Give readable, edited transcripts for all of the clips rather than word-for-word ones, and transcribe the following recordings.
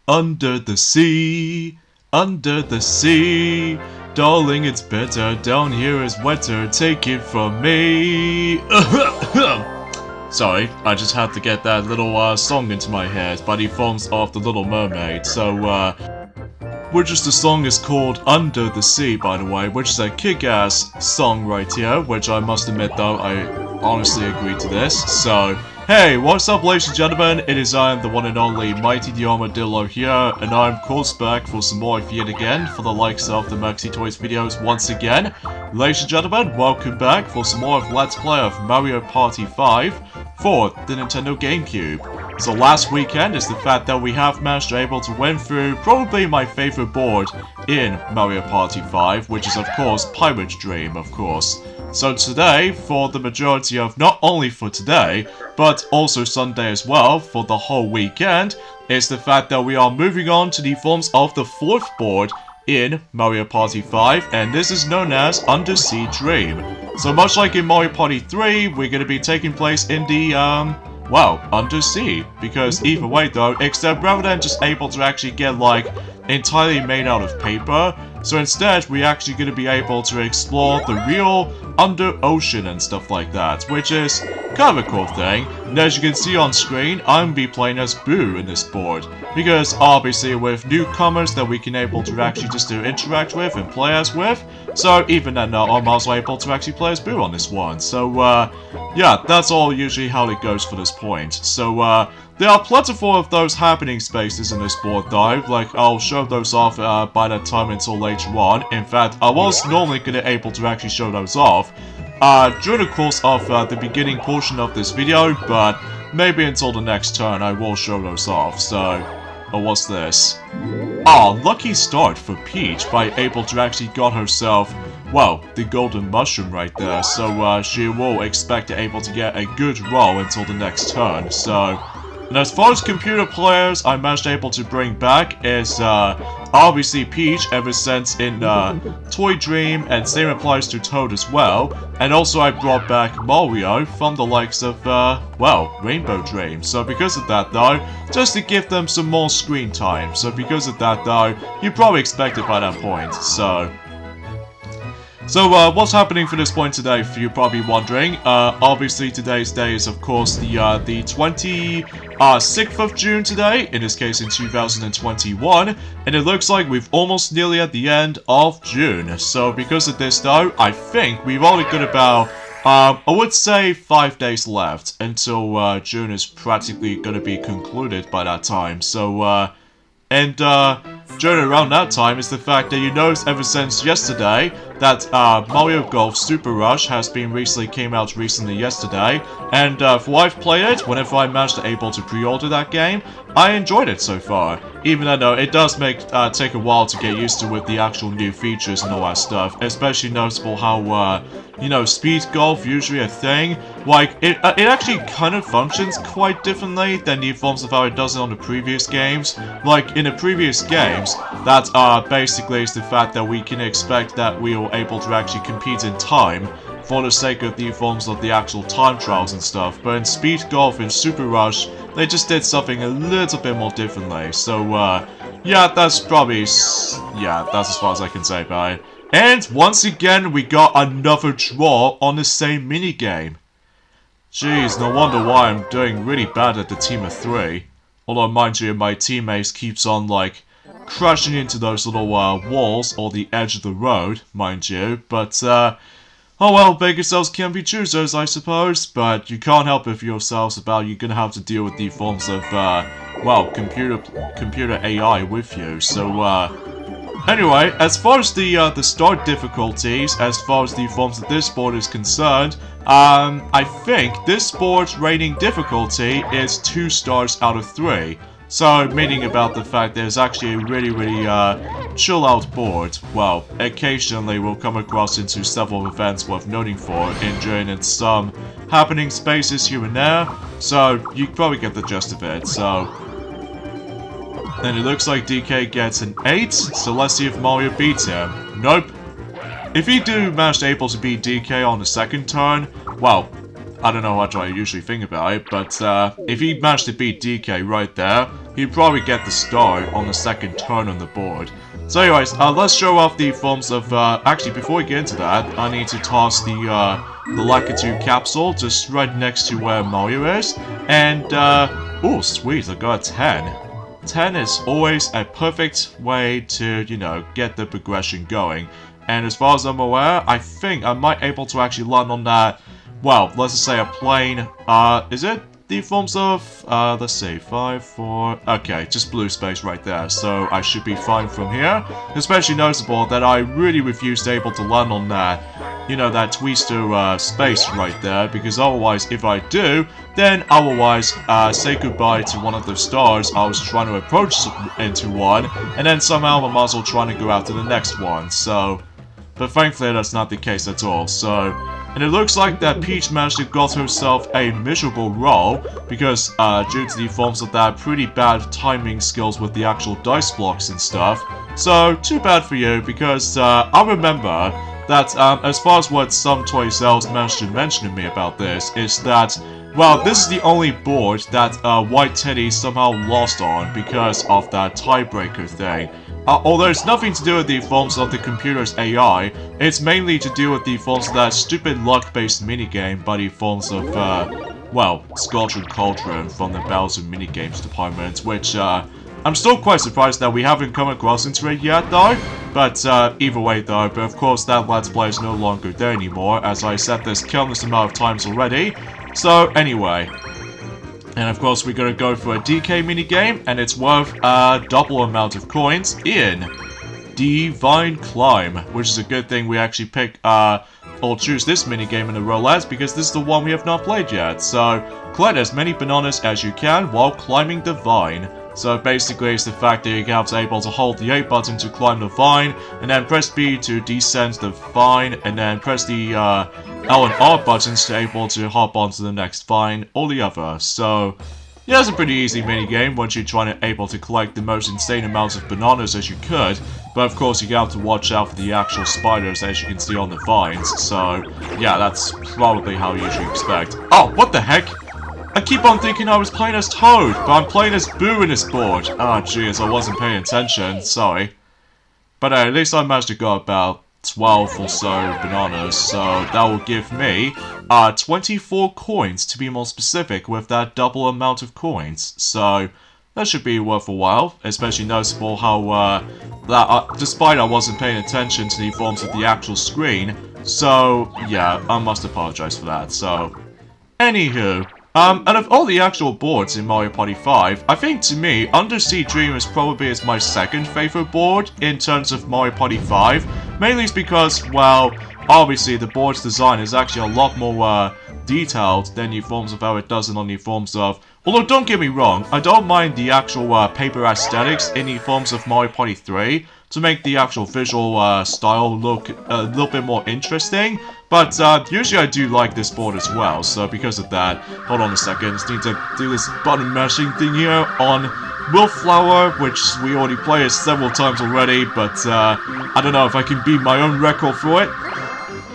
Under the sea, under the sea. Darling, it's better, down here is wetter, take it from me. Sorry, I just had to get that little song into my head by the forms of The Little Mermaid. So, the song is called Under the Sea, by the way, which is a kick-ass song right here, which I must admit though, I honestly agree to this. So, hey, what's up ladies and gentlemen, it is I am the one and only Mighty the Armadillo here, and I'm of course back for some more yet again, for the likes of the Maxi Toys videos once again. Ladies and gentlemen, welcome back for some more of Let's Play of Mario Party 5 for the Nintendo GameCube. So last weekend is the fact that we have managed to able to win through probably my favorite board in Mario Party 5, which is of course Pirate's Dream, of course. So today, for the majority of, not only for today, but also Sunday as well, for the whole weekend, is the fact that we are moving on to the forms of the fourth board in Mario Party 5, and this is known as Undersea Dream. So much like in Mario Party 3, we're going to be taking place in the, well, undersea. Because either way though, except rather than just able to actually get like entirely made out of paper, so instead we're actually going to be able to explore the real under ocean and stuff like that, which is kind of a cool thing. And as you can see on screen, I'm going to be playing as Boo in this board, because obviously with newcomers that we can able to actually just to interact with and play as with, so even then I'm also able to actually play as Boo on this one. So yeah, that's all usually how it goes for this point. So there are plentiful of those happening spaces in this board though, like I'll show those off by that time until later on. In fact, I was normally going to able to actually show those off during the course of the beginning portion of this video, but maybe until the next turn I will show those off. So, what's this? Lucky start for Peach by able to actually got herself, well, the golden mushroom right there, so she will expect to able to get a good roll until the next turn. So, and as far as computer players I managed able to bring back is obviously Peach ever since in Toy Dream, and same applies to Toad as well. And also I brought back Mario from the likes of, well, Rainbow Dream. So because of that though, just to give them some more screen time. So because of that though, you probably expect it by that point. So what's happening for this point today, if you're probably wondering? Obviously today's day is of course the 26th of June today, in this case in 2021, and it looks like we've almost nearly at the end of June. So because of this though, I think we've only got about, I would say 5 days left until June is practically going to be concluded by that time. So, during around that time is the fact that you notice ever since yesterday that Mario Golf Super Rush has been came out recently yesterday, and for I've played it, whenever I managed to able to pre-order that game, I enjoyed it so far. Even though it does take a while to get used to with the actual new features and all that stuff, especially noticeable how you know, speed golf usually a thing. Like it actually kind of functions quite differently than the forms of how it does it on the previous games. Like in the previous games, that basically is the fact that we can expect that we are able to actually compete in time for the sake of the forms of the actual time trials and stuff. But in Speed Golf and Super Rush, they just did something a little bit more differently. So yeah, that's probably, yeah, that's as far as I can say about it. And once again, we got another draw on the same minigame. Jeez, no wonder why I'm doing really bad at the team of 3. Although, mind you, my teammates keeps on, like, crashing into those little walls or the edge of the road, mind you. But, oh well, bigger cells can be choosers, I suppose. But you can't help it for yourselves about you're gonna have to deal with the forms of, well, computer AI with you. So, anyway, as far as the start difficulties, as far as the forms of this board is concerned, I think this board's rating difficulty is 2 stars out of 3. So, meaning about the fact that it's actually a really, chill out board. Well, occasionally we'll come across into several events worth noting for during some happening spaces here and there. So, you probably get the gist of it, so. And it looks like DK gets an 8, so let's see if Mario beats him. Nope. If he do manage to able to beat DK on the second turn, well, I don't know what I usually think about it, but if he managed to beat DK right there, he'd probably get the star on the second turn on the board. So anyways, let's show off the forms of, actually before we get into that, I need to toss the Lakitu capsule just right next to where Mario is, and oh sweet, I got a 10. 10 is always a perfect way to, you know, get the progression going. And as far as I'm aware, I think I might able to actually land on that, well, let's just say a plane, is it the forms of, let's see, 5, 4, okay, just blue space right there, so I should be fine from here. Especially noticeable that I really refused to able to land on that, you know, that twister, space right there, because otherwise, if I do, then otherwise, say goodbye to one of the stars I was trying to approach into one, and then somehow I'm also trying to go out to the next one, so... But thankfully that's not the case at all, so... And it looks like that Peach managed to got herself a miserable roll, because due to the forms of that pretty bad timing skills with the actual dice blocks and stuff. So, too bad for you, because I remember that as far as what some toy sales managed to mention to me about this, is that, well, this is the only board that White Teddy somehow lost on because of that tiebreaker thing. Although it's nothing to do with the forms of the computer's AI, it's mainly to do with the forms of that stupid luck-based minigame by the forms of, well, Sculpture Cauldron from the Bowser Minigames department, which, I'm still quite surprised that we haven't come across into it yet, though. But, either way, though, but of course that Let's Play is no longer there anymore, as I said this countless amount of times already. So, anyway... And of course we're gonna go for a DK minigame, and it's worth a double amount of coins in Divine Climb, which is a good thing we actually pick, or choose this minigame in the roulette, because this is the one we have not played yet. So, collect as many bananas as you can while climbing the vine. So basically it's the fact that you're able to hold the A button to climb the vine, and then press B to descend the vine, and then press the L and R buttons to able to hop onto the next vine, or the other. So, yeah, it's a pretty easy minigame once you're trying to able to collect the most insane amounts of bananas as you could, but of course you have to watch out for the actual spiders as you can see on the vines, so yeah, that's probably how you should expect. Oh, what the heck? I keep on thinking I was playing as Toad, but I'm playing as Boo in this board. Ah, jeez, I wasn't paying attention, sorry. But at least I managed to go about 12 or so bananas, so that will give me 24 coins to be more specific with that double amount of coins. So that should be worth a while, especially noticeable how despite I wasn't paying attention to the forms of the actual screen. So yeah, I must apologize for that. So anywho. And of all the actual boards in Mario Party 5, I think to me, Undersea Dream is probably my second favorite board in terms of Mario Party 5. Mainly it's because, well, obviously the board's design is actually a lot more detailed than the forms of how it does it on the forms of... Although don't get me wrong, I don't mind the actual paper aesthetics in the forms of Mario Party 3 to make the actual visual style look a little bit more interesting. But usually I do like this board as well, so because of that, hold on a second, just need to do this button mashing thing here on Willflower, which we already played several times already, but I don't know if I can beat my own record for it.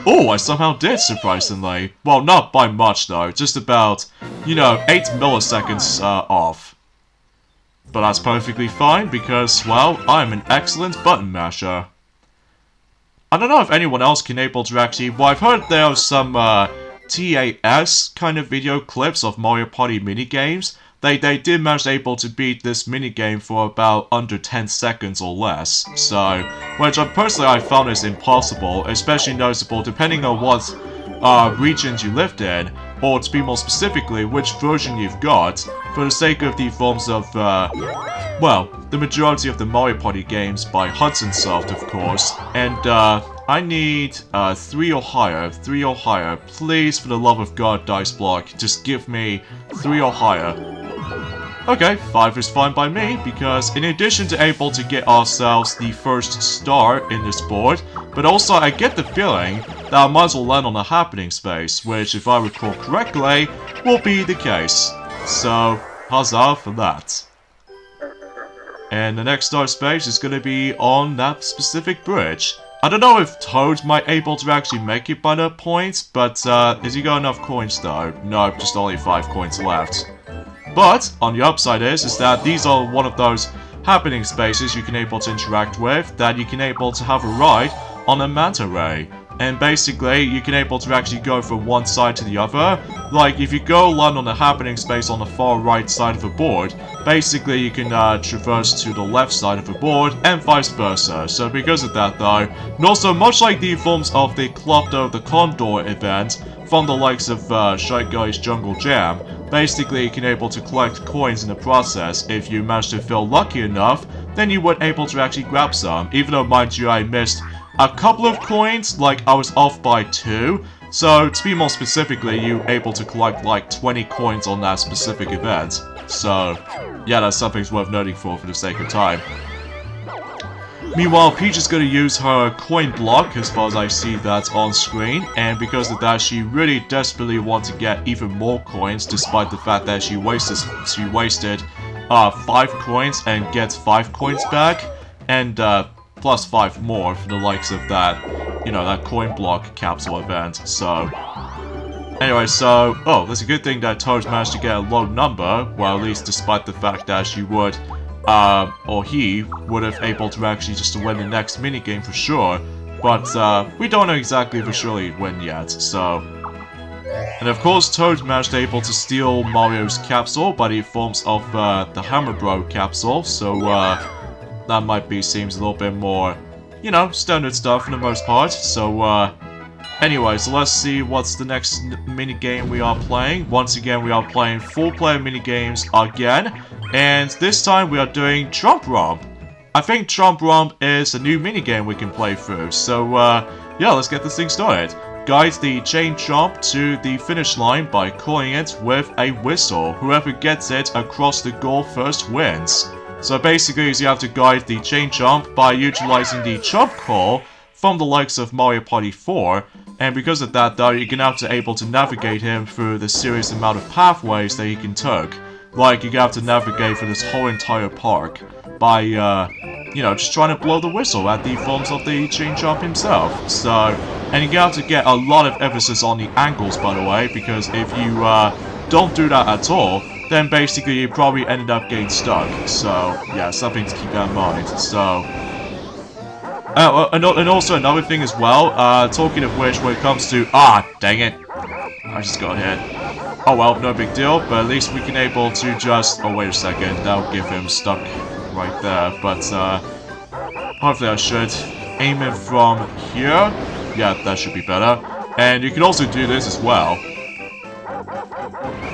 Oh, I somehow did, surprisingly. Well, not by much though, just about, you know, 8 milliseconds off. But that's perfectly fine because, well, I'm an excellent button masher. I don't know if anyone else can able to actually... Well, I've heard there are some TAS kind of video clips of Mario Party minigames. They did manage able to beat this minigame for about under 10 seconds or less. So, which personally I found is impossible, especially noticeable depending on what regions you lived in, or to be more specifically, which version you've got, for the sake of the forms of, well, the majority of the Mario Party games by Hudson Soft, of course, and, I need, 3 or higher, 3 or higher. Please, for the love of God, Dice Block, just give me 3 or higher. Okay, 5 is fine by me, because in addition to able to get ourselves the first star in this board, but also I get the feeling that I might as well land on a happening space, which if I recall correctly, will be the case. So, huzzah for that. And the next star space is going to be on that specific bridge. I don't know if Toad might able to actually make it by that point, but has he got enough coins though? No, just only 5 coins left. But, on the upside is that these are one of those happening spaces you can able to interact with, that you can able to have a ride on a manta ray. And basically, you can able to actually go from one side to the other. Like, if you go land on the happening space on the far right side of the board, basically you can traverse to the left side of the board, and vice versa. So because of that though, and also much like the forms of the Club the Condor event, from the likes of Shy Guy's Jungle Jam, basically you can able to collect coins in the process. If you manage to feel lucky enough, then you would able to actually grab some, even though mind you I missed a couple of coins, like I was off by 2, so to be more specifically, you able to collect like 20 coins on that specific event. So, yeah, that's something worth noting for the sake of time. Meanwhile, Peach is going to use her coin block, as far as I see that on screen, and because of that, she really desperately wants to get even more coins, despite the fact that she wasted 5 coins and gets 5 coins back, and plus 5 more for the likes of that, you know, that coin block capsule event. So, anyway, so, oh, that's a good thing that Toad managed to get a low number, well, at least despite the fact that she would, or he would have able to actually just to win the next minigame for sure, but, we don't know exactly if surely win yet, so. And of course, Toad managed to able to steal Mario's capsule by the forms of, the Hammer Bro capsule, so, that might be, seems a little bit more, you know, standard stuff for the most part. So, anyway, so let's see what's the next minigame we are playing. Once again, we are playing 4-player minigames again. And this time we are doing Trump Romp. I think Trump Romp is a new minigame we can play through. So, yeah, let's get this thing started. Guide the chain jump to the finish line by calling it with a whistle. Whoever gets it across the goal first wins. So basically, you have to guide the chain jump by utilizing the jump call from the likes of Mario Party 4, and because of that though, you're gonna have to able to navigate him through the serious amount of pathways that he can take. Like, you're gonna have to navigate for this whole entire park by, you know, just trying to blow the whistle at the forms of the chain jump himself. So, and you're gonna have to get a lot of emphasis on the angles, by the way, because if you, don't do that at all, then basically you probably ended up getting stuck. So, yeah, something to keep that in mind. So, and also another thing as well, talking of which, when it comes to, dang it, I just got hit. Oh well, no big deal, but at least we can able to just, oh wait a second, that'll give him stuck right there, but, hopefully I should aim it from here. Yeah, that should be better. And you can also do this as well.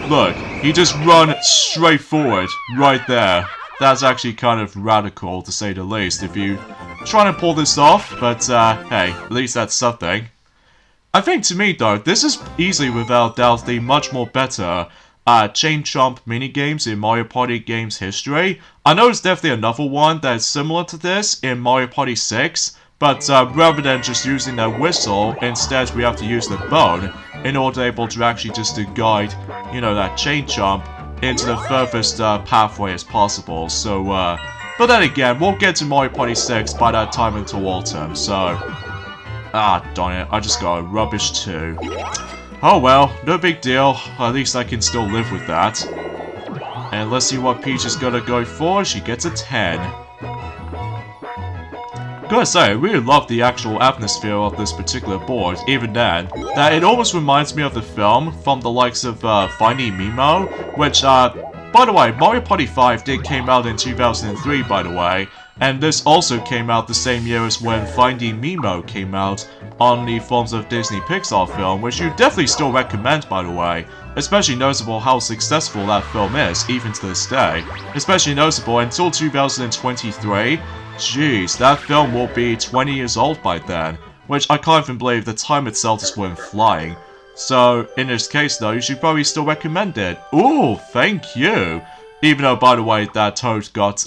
Look, he just run straight forward, right there. That's actually kind of radical, to say the least, if you trying to pull this off, but, hey, at least that's something. I think, to me, though, this is easily, without doubt, the much more better, chain jump minigames in Mario Party games history. I know there's definitely another one that is similar to this in Mario Party 6, but, rather than just using that whistle, instead we have to use the bone in order able to actually just to guide, you know, that chain jump into the furthest pathway as possible. So, but then again, we'll get to Mario Party 6 by that time until autumn, so. Darn it, I just got a rubbish 2. Oh well, no big deal, at least I can still live with that. And let's see what Peach is gonna go for, she gets a 10. Gotta say, I really love the actual atmosphere of this particular board, even then, that it almost reminds me of the film from the likes of Finding Nemo, which, by the way, Mario Party 5 did came out in 2003, by the way, and this also came out the same year as when Finding Nemo came out on the forms of Disney Pixar film, which you definitely still recommend, by the way. Especially noticeable how successful that film is, even to this day. Especially noticeable until 2023. Jeez, that film will be 20 years old by then, which I can't even believe the time itself just went flying. So, in this case though, you should probably still recommend it. Ooh, thank you! Even though, by the way, that Toad got,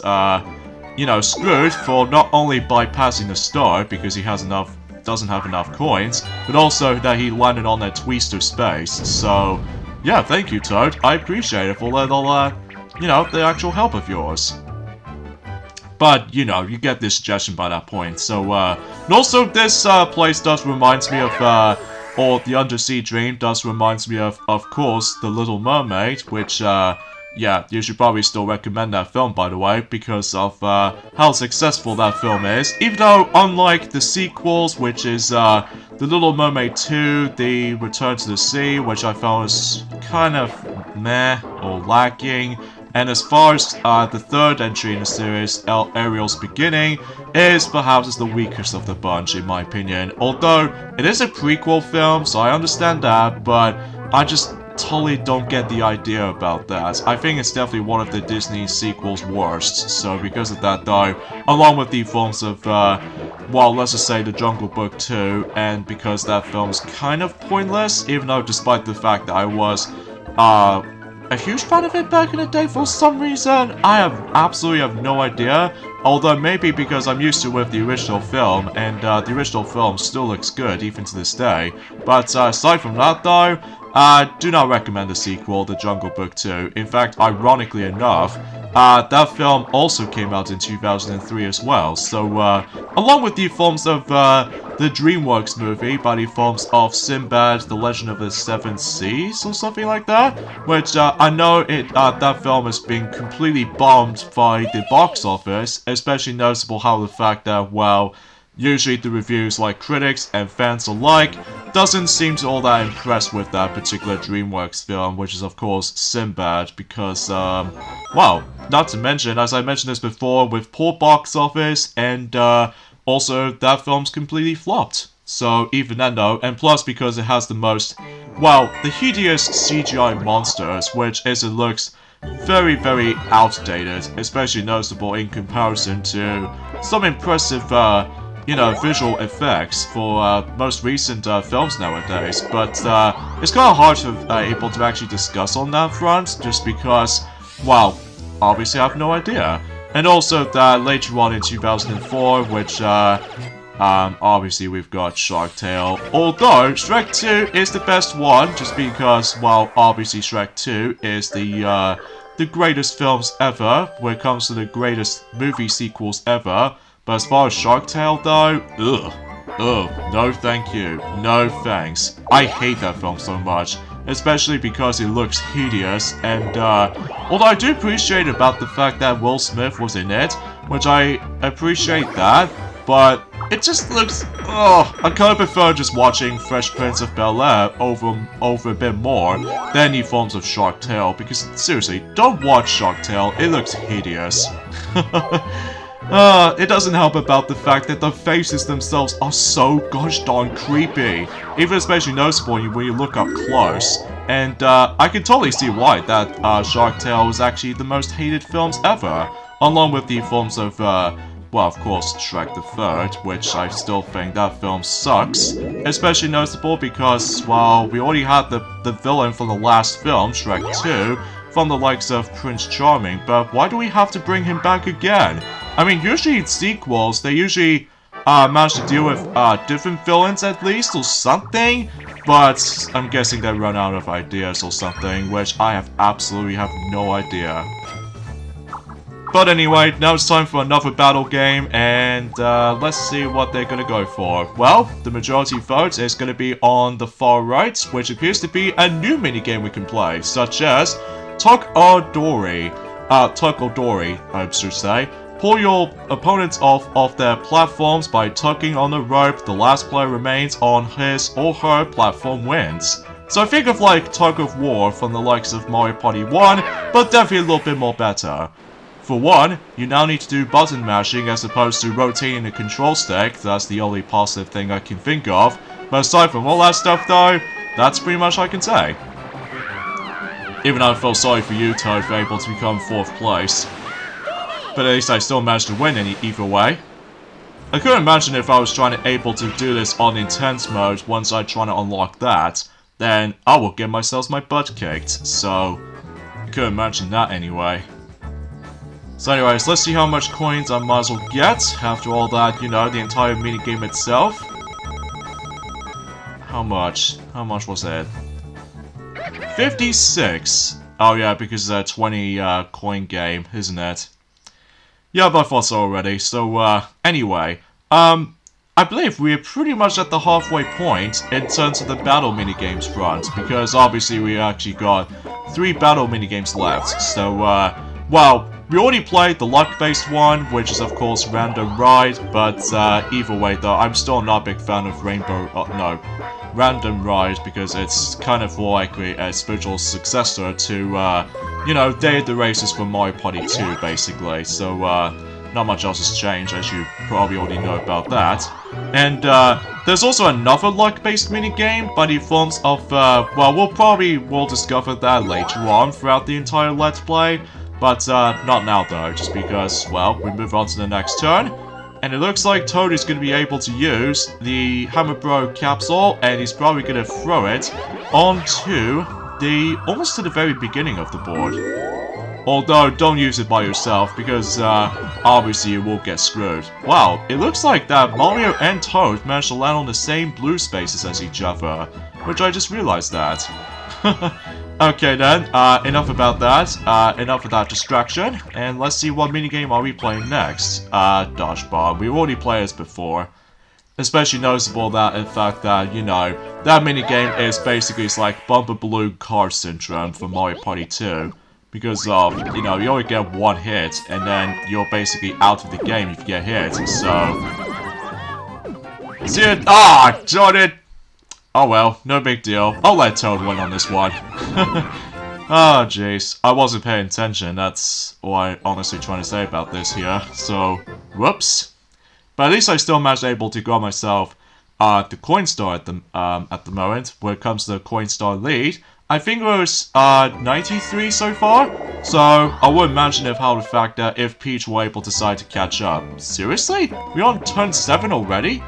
you know, screwed for not only bypassing the star, because he has enough, doesn't have enough coins, but also that he landed on that twister space. So, yeah, thank you, Toad. I appreciate it for that all, you know, the actual help of yours. But, you know, you get the suggestion by that point. So, and also this place does remind me of, or the Undersea Dream does remind me of course, The Little Mermaid, which, yeah, you should probably still recommend that film, by the way, because of how successful that film is. Even though, unlike the sequels, which is The Little Mermaid 2, The Return to the Sea, which I found was kind of meh or lacking. And as far as the third entry in the series, Ariel's Beginning, is perhaps the weakest of the bunch, in my opinion. Although, it is a prequel film, so I understand that, but I just totally don't get the idea about that. I think it's definitely one of the Disney sequels' worst. So because of that though, along with the films of, well, let's just say The Jungle Book 2, and because that film is kind of pointless, even though despite the fact that I was, a huge fan of it back in the day for some reason, I absolutely have no idea. Although maybe because I'm used to with the original film, and the original film still looks good even to this day. But aside from that though, I do not recommend the sequel, The Jungle Book 2. In fact, ironically enough, that film also came out in 2003 as well. So, along with the films of the DreamWorks movie by the films of Sinbad, The Legend of the Seven Seas, or something like that, which I know that film has been completely bombed by the box office, especially noticeable how the fact that, well, usually the reviews, like critics and fans alike, doesn't seem to all that impressed with that particular DreamWorks film, which is of course Sinbad, because, well, not to mention, as I mentioned this before, with poor box office, and also that film's completely flopped. So even then though, and plus because it has the most, well, the hideous CGI monsters, which as it looks very, very outdated, especially noticeable in comparison to some impressive, you know, visual effects for most recent films nowadays. But it's kind of hard to able to actually discuss on that front, just because, well, obviously I have no idea. And also that later on in 2004, which obviously we've got Shark Tale. Although Shrek 2 is the best one, just because, well, obviously Shrek 2 is the greatest films ever when it comes to the greatest movie sequels ever. But as far as Shark Tale though, no thank you, no thanks. I hate that film so much, especially because it looks hideous, and although I do appreciate about the fact that Will Smith was in it, which I appreciate that, but it just looks, I kind of prefer just watching Fresh Prince of Bel-Air over a bit more than any forms of Shark Tale, because seriously, don't watch Shark Tale, it looks hideous. It doesn't help about the fact that the faces themselves are so gosh darn creepy, even especially noticeable when you look up close. And I can totally see why that Shark Tale is actually the most hated films ever, along with the films of, well, of course, Shrek the Third, which I still think that film sucks. Especially noticeable because, well, we already had the villain from the last film, Shrek 2, from the likes of Prince Charming, but why do we have to bring him back again? I mean, usually in sequels, they usually manage to deal with different villains at least, or something, but I'm guessing they run out of ideas or something, which I absolutely have no idea. But anyway, now it's time for another battle game, and let's see what they're gonna go for. Well, the majority vote is gonna be on the far right, which appears to be a new minigame we can play, such as Tug or Dory, I should say. Pull your opponents off their platforms by tugging on the rope. The last player remains on his or her platform wins. So think of like Tug of War from the likes of Mario Party 1, but definitely a little bit more better. For one, you now need to do button mashing as opposed to rotating the control stick. That's the only positive thing I can think of. But aside from all that stuff though, that's pretty much all I can say. Even though I feel sorry for you, Toad, for able to become 4th place. But at least I still managed to win either way. I couldn't imagine if I was able to do this on intense mode once I try to unlock that, then I will get myself my butt kicked, so I couldn't imagine that anyway. So anyways, let's see how much coins I might as well get after all that, you know, the entire minigame itself. How much? How much was it? 56! Oh yeah, because it's a 20 coin game, isn't it? Yeah, but I thought so already. So, anyway, I believe we're pretty much at the halfway point in terms of the battle minigames front, because obviously we actually got 3 battle minigames left. So, well, we already played the luck-based one, which is of course Random Ride, but either way though, I'm still not a big fan of Random Ride, because it's kind of like a spiritual successor to, you know, Day of the Races from Mario Party 2, basically. So, not much else has changed, as you probably already know about that. And, there's also another luck-based minigame, but in forms of, well, we'll discover that later on throughout the entire Let's Play. But, not now though, just because, well, we move on to the next turn. And it looks like Toad is going to be able to use the Hammer Bro capsule, and he's probably going to throw it onto almost to the very beginning of the board. Although, don't use it by yourself, because, obviously you will get screwed. Wow, it looks like that Mario and Toad managed to land on the same blue spaces as each other, which I just realized that. Okay then, enough about that, enough of that distraction, and let's see what minigame are we playing next. Dodgeball. We already played this before. Especially noticeable that, in fact, that, you know, that minigame is basically it's like Bumper Balloon Car Syndrome for Mario Party 2. Because of, you know, you only get one hit, and then you're basically out of the game if you get hit, so... See it? Ah, darn it! Oh well, no big deal. I'll let Toad win on this one. Oh, jeez. I wasn't paying attention, that's what I'm honestly trying to say about this here, so... Whoops. But at least I still managed able to grab myself the Coin Star at the moment, when it comes to the Coin Star lead. I think it was 93 so far, so I wouldn't imagine how the fact that if Peach were able to decide to catch up. Seriously? We're on turn 7 already?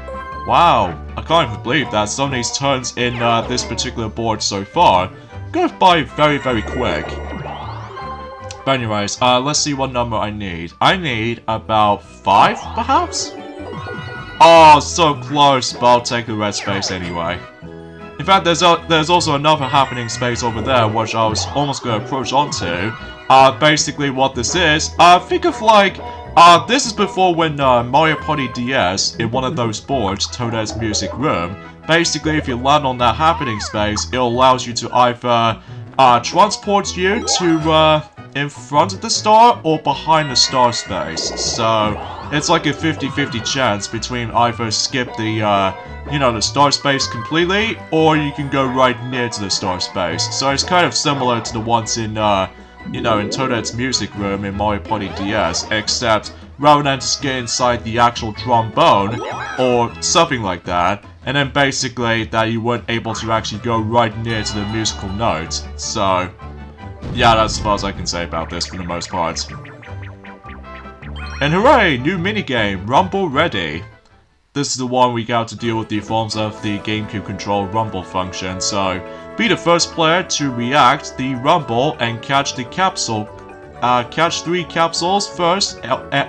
Wow, I can't even believe that some of these turns in this particular board so far go by very, very quick. But anyways, let's see what number I need. I need about 5, perhaps? Oh, so close, but I'll take the red space anyway. In fact, there's also another happening space over there, which I was almost going to approach onto. Basically what this is, think of like, this is before when Mario Party DS, in one of those boards, Toadette's Music Room, basically if you land on that happening space, it allows you to either transport you to in front of the star or behind the star space. So it's like a 50-50 chance between either skip the you know, the star space completely, or you can go right near to the star space. So it's kind of similar to the ones in you know, in Toadette's Music Room in Mario Party DS, except rather than just get inside the actual trombone or something like that, and then basically that you weren't able to actually go right near to the musical note. So yeah, that's as far as I can say about this for the most part. And hooray! New minigame, Rumble Ready. This is the one we got to deal with the forms of the GameCube control Rumble function, so be the first player to react the Rumble and catch the capsule. Catch 3 capsules first,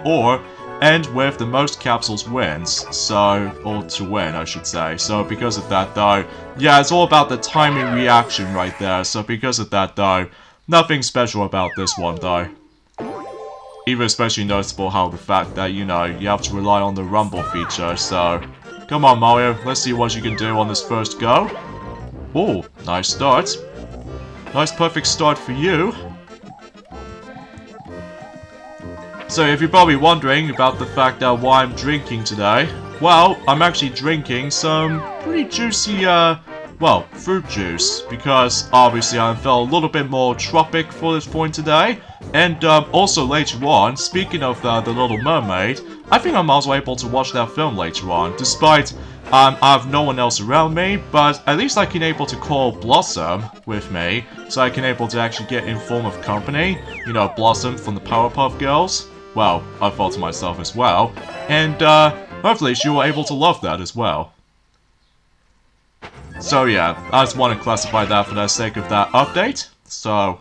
or end with the most capsules wins. So, or to win, I should say. So because of that though, yeah, it's all about the timing reaction right there. So because of that though, nothing special about this one though. Even especially noticeable how the fact that, you know, you have to rely on the Rumble feature, so... Come on, Mario, let's see what you can do on this first go. Oh, nice start. Nice perfect start for you. So if you're probably wondering about the fact that why I'm drinking today, well, I'm actually drinking some pretty juicy, well, fruit juice, because obviously I felt a little bit more tropic for this point today. And also later on, speaking of The Little Mermaid, I think I'm also able to watch that film later on, despite I have no one else around me, but at least I can able to call Blossom with me, so I can able to actually get in form of company, you know, Blossom from the Powerpuff Girls. Well, I thought to myself as well, and hopefully she will able to love that as well. So yeah, I just want to classify that for the sake of that update, so...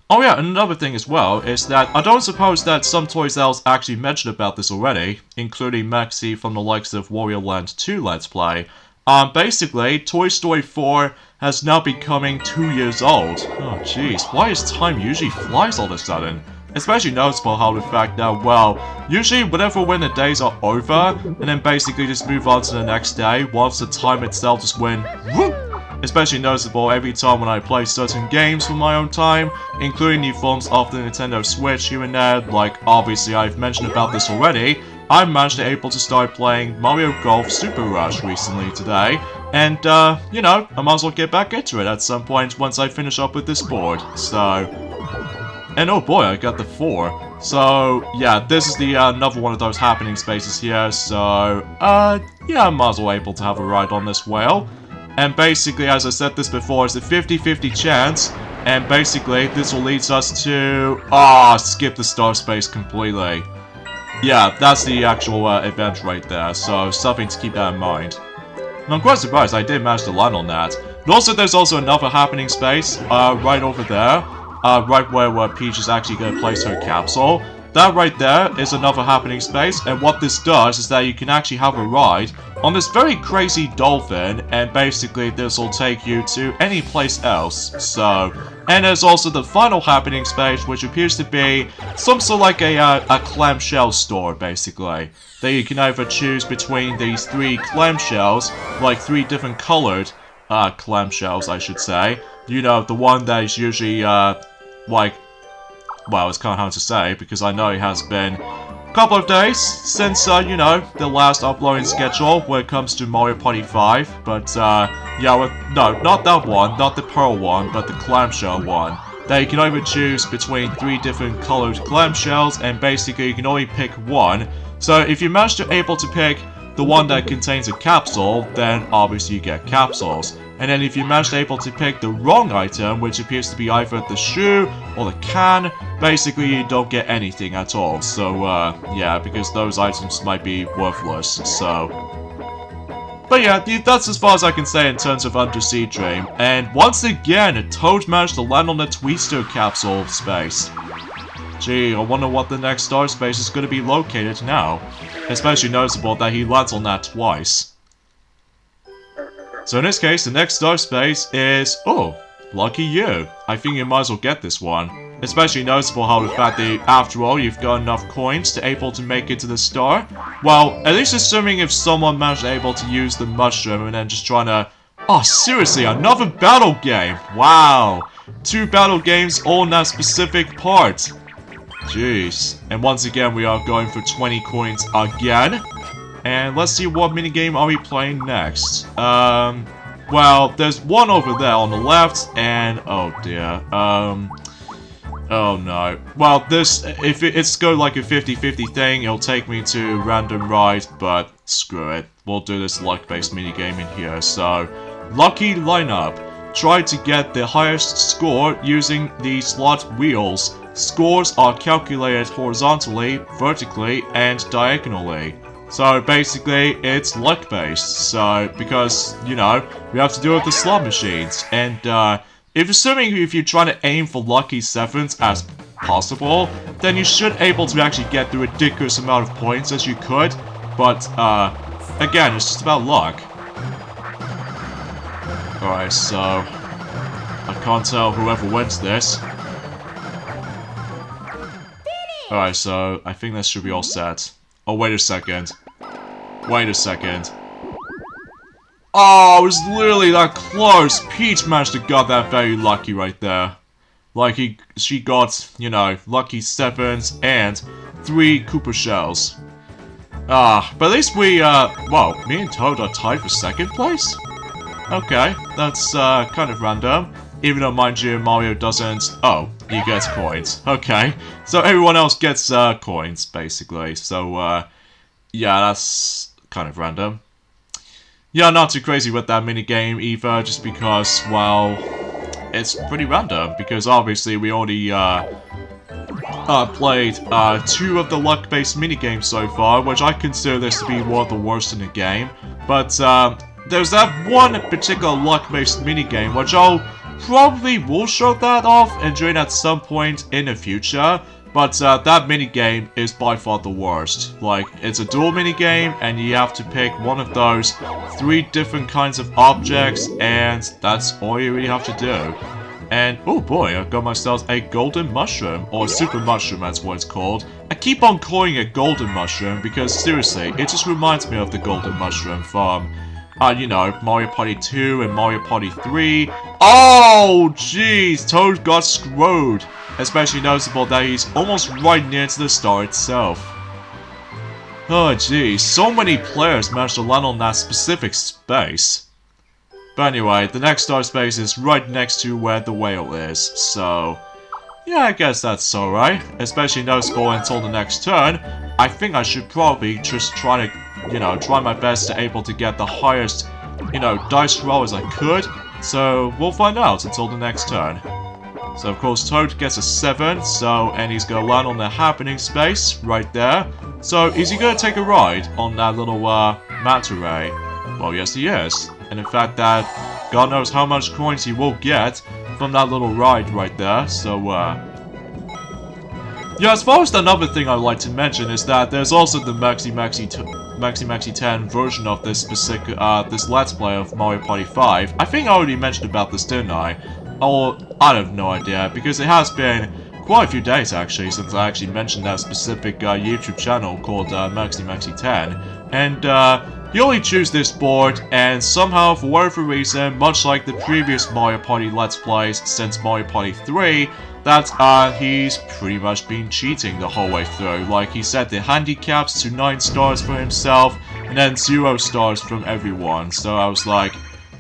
Oh yeah, another thing as well is that I don't suppose that some Toys Else actually mentioned about this already, including Maxi from the likes of Wario Land 2 Let's Play. Basically, Toy Story 4 has now becoming 2 years old. Oh jeez, why is time usually flies all of a sudden? especially noticeable how the fact that, well, usually whenever when the days are over, and then basically just move on to the next day, once the time itself just went whoop. Especially noticeable every time when I play certain games for my own time, including new forms of the Nintendo Switch here and there. Like, obviously I've mentioned about this already, I managed to able to start playing Mario Golf Super Rush recently today, and you know, I might as well get back into it at some point once I finish up with this board, so... And oh boy, I got the 4. So, yeah, this is the another one of those happening spaces here, so, yeah, I might as well able to have a ride on this whale. And basically, as I said this before, it's a 50-50 chance, and basically, this will lead us to... skip the star space completely. Yeah, that's the actual event right there, so something to keep that in mind. And I'm quite surprised I did manage to land on that. But also, there's also another happening space, right over there. Right where Peach is actually going to place her capsule. That right there is another happening space, and what this does is that you can actually have a ride on this very crazy dolphin, and basically this will take you to any place else, so... And there's also the final happening space, which appears to be some sort of like a clamshell store, basically. That you can either choose between these 3 clamshells, like 3 different colored clamshells, I should say. You know, the one that is usually, like... Well, it's kind of hard to say, because I know it has been a couple of days since, you know, the last uploading schedule when it comes to Mario Party 5. But, yeah, no, not that one, not the pearl one, but the clamshell one. That you can either choose between 3 different colored clamshells, and basically you can only pick one. So if you manage to able to pick the one that contains a capsule, then obviously you get capsules. And then if you manage to able to pick the wrong item, which appears to be either the shoe or the can, basically you don't get anything at all. So, yeah, because those items might be worthless, so... But yeah, that's as far as I can say in terms of Undersea Dream. And once again, Toad managed to land on the Twister capsule space. Gee, I wonder what the next star space is going to be located now. Especially noticeable that he lands on that twice. So in this case, the next star space is... Oh, lucky you. I think you might as well get this one. Especially noticeable how the fact that, after all, you've got enough coins to able to make it to the star. Well, at least assuming if someone managed to able to use the mushroom and then just trying to... Oh, seriously, another battle game! Wow! 2 battle games all in that specific part. Jeez. And once again, we are going for 20 coins again. And let's see what minigame are we playing next. Well, there's one over there on the left, and... Oh dear. Oh no. Well, this... If it's go like a 50-50 thing, it'll take me to random ride, but screw it. We'll do this luck-based minigame in here, so... Lucky lineup. Try to get the highest score using the slot wheels. Scores are calculated horizontally, vertically, and diagonally. So basically, it's luck-based, so, because, you know, we have to do it with the slot machines, and, assuming if you're trying to aim for lucky 7s as possible, then you should able to actually get the ridiculous amount of points as you could, but, again, it's just about luck. Alright, so, I can't tell whoever wins this. Alright, so, I think this should be all set. Oh, wait a second. Wait a second. Oh, it was literally that close. Peach managed to get that very lucky right there. Like, she got, you know, lucky 7s and 3 Koopa shells. But at least we, well, me and Toad are tied for 2nd place? Okay, that's, kind of random. Even though, mind you, Mario doesn't... Oh, he gets coins. Okay. So everyone else gets, coins, basically. So, yeah, that's kind of random. Yeah, not too crazy with that minigame either, just because, well, it's pretty random. Because obviously we already, played, 2 of the luck-based minigames so far, which I consider this to be one of the worst in the game. But, there's that one particular luck-based minigame, which I'll... probably will show that off and join at some point in the future, but that minigame is by far the worst. Like, it's a dual minigame, and you have to pick one of those 3 different kinds of objects, and that's all you really have to do. And, oh boy, I got myself a golden mushroom, or a super mushroom, that's what it's called. I keep on calling it golden mushroom because, seriously, it just reminds me of the golden mushroom from, you know, Mario Party 2 and Mario Party 3. Oh, jeez, Toad got screwed. Especially noticeable that he's almost right near to the star itself. Oh, jeez, so many players managed to land on that specific space. But anyway, the next star space is right next to where the whale is, so... yeah, I guess that's alright. Especially noticeable until the next turn. I think I should probably just try to, you know, try my best to able to get the highest, you know, dice roll as I could. So, we'll find out until the next turn. So, of course, Toad gets a 7, so, and he's gonna land on the happening space, right there. So, is he gonna take a ride on that little, manta ray? Well, yes he is. And in fact that God knows how much coins he will get from that little ride right there, so yeah, as far as another thing I'd like to mention is that there's also the Maxi 10 version of this specific, this Let's Play of Mario Party 5. I think I already mentioned about this, didn't I? Or, I have no idea, because it has been quite a few days actually since I actually mentioned that specific YouTube channel called Maxi 10. And, you only choose this board, and somehow, for whatever reason, much like the previous Mario Party Let's Plays since Mario Party 3, that, he's pretty much been cheating the whole way through. Like, he set the handicaps to 9 stars for himself, and then 0 stars from everyone. So I was like,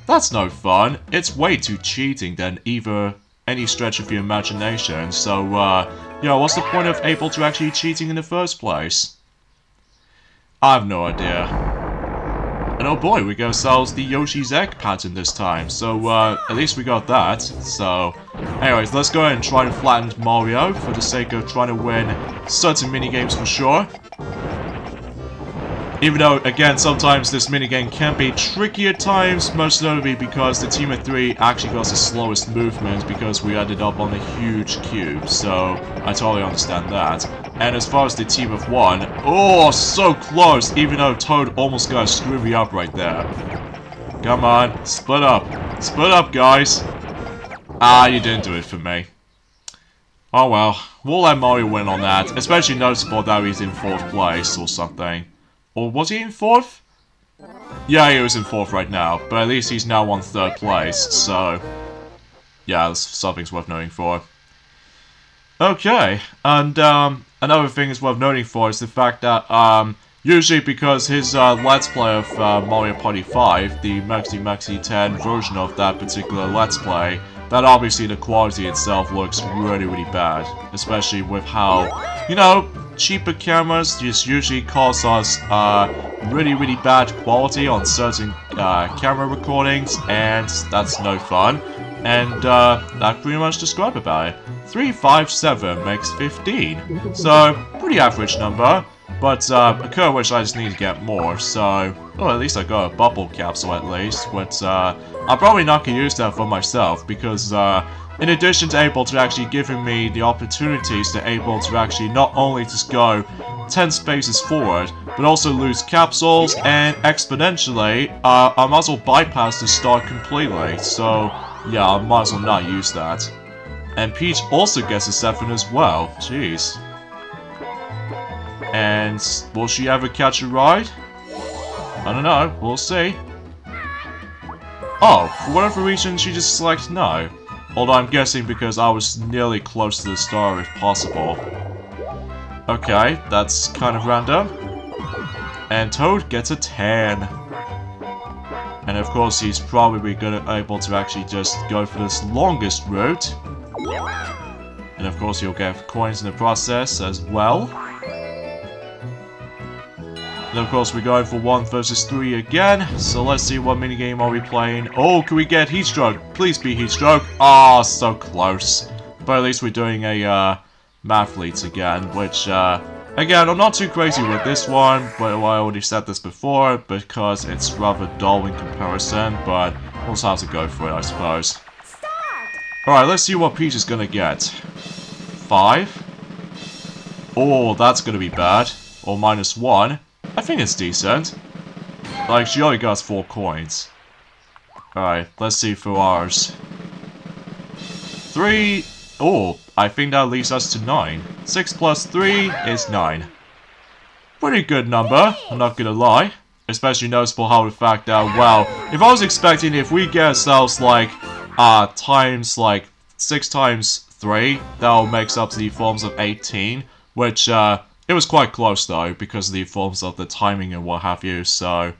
that's no fun. It's way too cheating than either any stretch of your imagination. So, you know, what's the point of able to actually cheating in the first place? I have no idea. And oh boy, we got ourselves the Yoshi's Egg pattern this time, so at least we got that. So, anyways, let's go ahead and try to flatten Mario for the sake of trying to win certain minigames for sure. Even though, again, sometimes this minigame can be tricky at times, most notably because the team of 3 actually got the slowest movement because we ended up on a huge cube, so I totally understand that. And as far as the team of 1, oh, so close, even though Toad almost got screwed me up right there. Come on, split up. Split up, guys. Ah, you didn't do it for me. Oh well, we'll let Mario win on that, especially noticeable that he's in 4th place or something. Or was he in 4th? Yeah, he was in 4th right now, but at least he's now on 3rd place, so... yeah, that's something's worth noting for. Okay, and another thing is worth noting for is the fact that, usually because his Let's Play of Mario Party 5, the Maxi 10 version of that particular Let's Play, that obviously the quality itself looks really bad. Especially with how, you know, cheaper cameras just usually cause us really bad quality on certain camera recordings, and that's no fun. And that pretty much describes about it. 357 makes 15, so pretty average number. But a curve which I just need to get more, so... well, at least I got a bubble capsule at least, but I'm probably not going to use that for myself, because in addition to able to actually giving me the opportunities to able to actually not only just go 10 spaces forward, but also lose capsules, and exponentially, I might as well bypass the start completely, so yeah, I might as well not use that. And Peach also gets a 7 as well, jeez. And will she ever catch a ride? I don't know, we'll see. Oh, for whatever reason she just selects no. Although I'm guessing because I was nearly close to the star if possible. Okay, that's kind of random. And Toad gets a 10. And of course he's probably able to actually just go for this longest route. And of course he'll get coins in the process as well. And of course we're going for 1 versus 3 again, so let's see what minigame are we playing. Oh, can we get heat stroke? Please be heat stroke. Ah, oh, so close. But at least we're doing a mathletes again, which again, I'm not too crazy with this one, but I already said this before because it's rather dull in comparison, but we'll just have to go for it, I suppose. Alright, let's see what Peach is gonna get. 5. Oh, that's gonna be bad. Or -1. I think it's decent. Like, she only got 4 coins. Alright, let's see for ours. 3... Oh, I think that leaves us to 9. 6 plus 3 is 9. Pretty good number, I'm not gonna lie. Especially noticeable how the fact that, well, if I was expecting if we get ourselves like, times like 6 times 3, that'll makes up the forms of 18, which, it was quite close though, because of the forms of the timing and what have you, so